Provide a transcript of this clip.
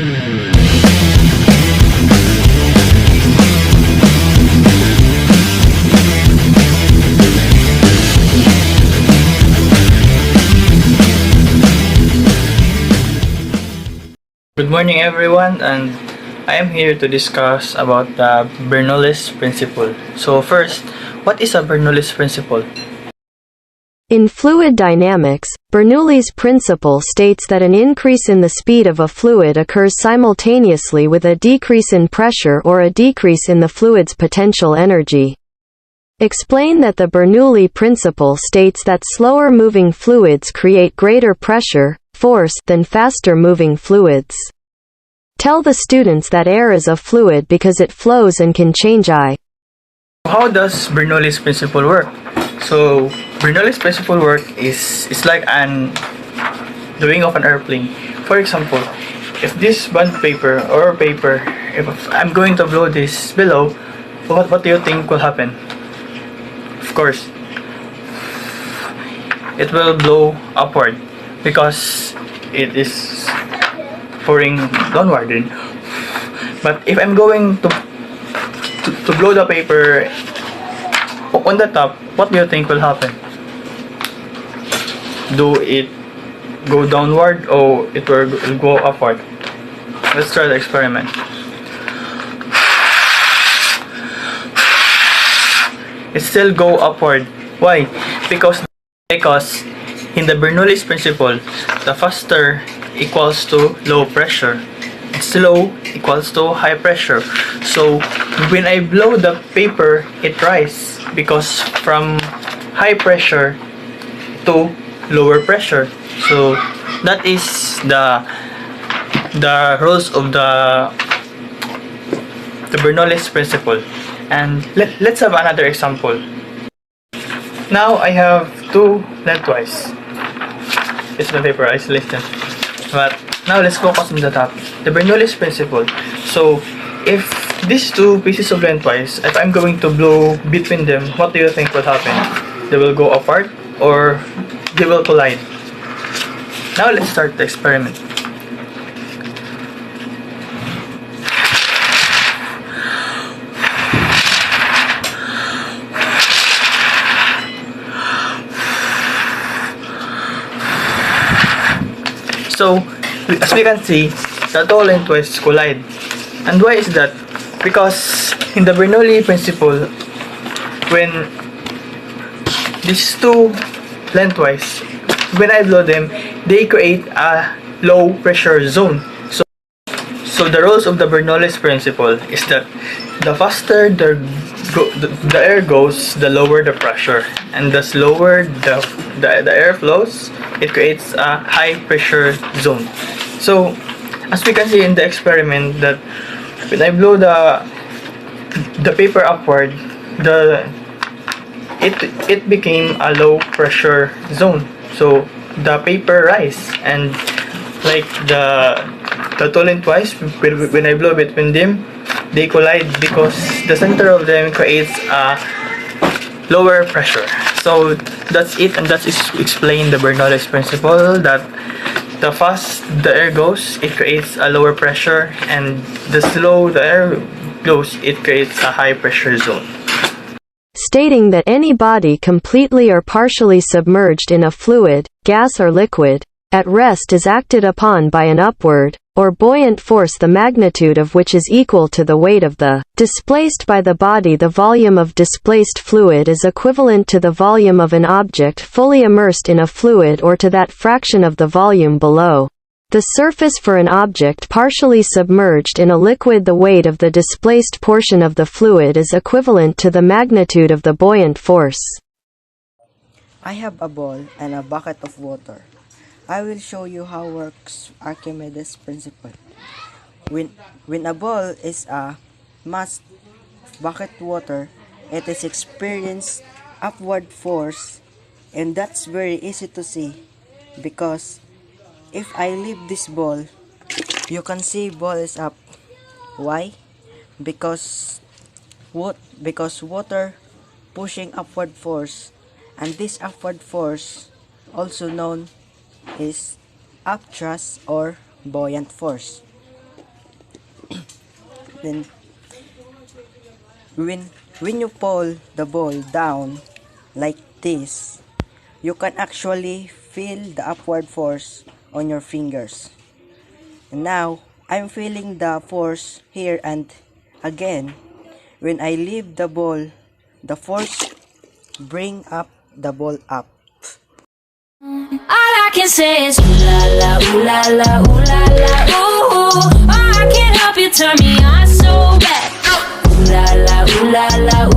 Good morning everyone, and I am here to discuss about the Bernoulli's principle. So first, what is a Bernoulli's principle? In fluid dynamics, Bernoulli's principle states that an increase in the speed of a fluid occurs simultaneously with a decrease in pressure or a decrease in the fluid's potential energy. Explain that the Bernoulli principle states that slower-moving fluids create greater pressure, force, than faster-moving fluids. Tell the students that air is a fluid because it flows and can change I. How does Bernoulli's principle work? So Bernoulli's principle work is like the wing of an airplane. For example, if this bond paper or paper, if I'm going to blow this below, what do you think will happen? Of course, it will blow upward because it is pouring downward. But if I'm going to blow the paper on the top, what do you think will happen? Do it go downward or it will go upward? Let's try the experiment. It still go upward. Why? Because in the Bernoulli's principle, the faster equals to low pressure, slow equals to high pressure. So when I blow the paper, it rises because from high pressure to lower pressure. So that is the rules of the Bernoulli's principle. And let's have another example. Now I have two lengthwise. It's the paper isolation. But now let's focus on the top. The Bernoulli's principle. So if these two pieces of lengthwise, if I'm going to blow between them, what do you think will happen? They will go apart or they will collide? Now let's start the experiment. So, as we can see, the two lengthwise collide. And why is that? Because in the Bernoulli principle, when these two lengthwise, when I blow them, they create a low pressure zone. So the rules of the Bernoulli's principle is that the faster the air goes, the lower the pressure, and the slower the air flows, it creates a high pressure zone. So as we can see in the experiment, that when I blow the paper upward, it became a low pressure zone. So the paper rise, and like the two lengthwise, when I blow between them, they collide because the center of them creates a lower pressure. So that's it, and that's explain the Bernoulli's principle, that the fast the air goes, it creates a lower pressure, and the slow the air goes, it creates a high pressure zone. Stating that any body completely or partially submerged in a fluid, gas or liquid, at rest is acted upon by an upward, or buoyant force, the magnitude of which is equal to the weight of the displaced by the body. The volume of displaced fluid is equivalent to the volume of an object fully immersed in a fluid, or to that fraction of the volume below the surface for an object partially submerged in a liquid. The weight of the displaced portion of the fluid is equivalent to the magnitude of the buoyant force. I have a ball and a bucket of water. I will show you how works Archimedes' principle. When a ball is a mass bucket water, it is experienced upward force, and that's very easy to see because if I leave this ball, you can see ball is up. Why? Because water pushing upward force, and this upward force, also known is upthrust or buoyant force. Then when you pull the ball down like this, you can actually feel the upward force on your fingers. And now I'm feeling the force here, and again when I leave the ball, the force bring up the ball up. All I can say is ooh la la, ooh la la, ooh la la, ooh. Oh, I can't help you, turn me on so bad. Ooh la la, ooh la la,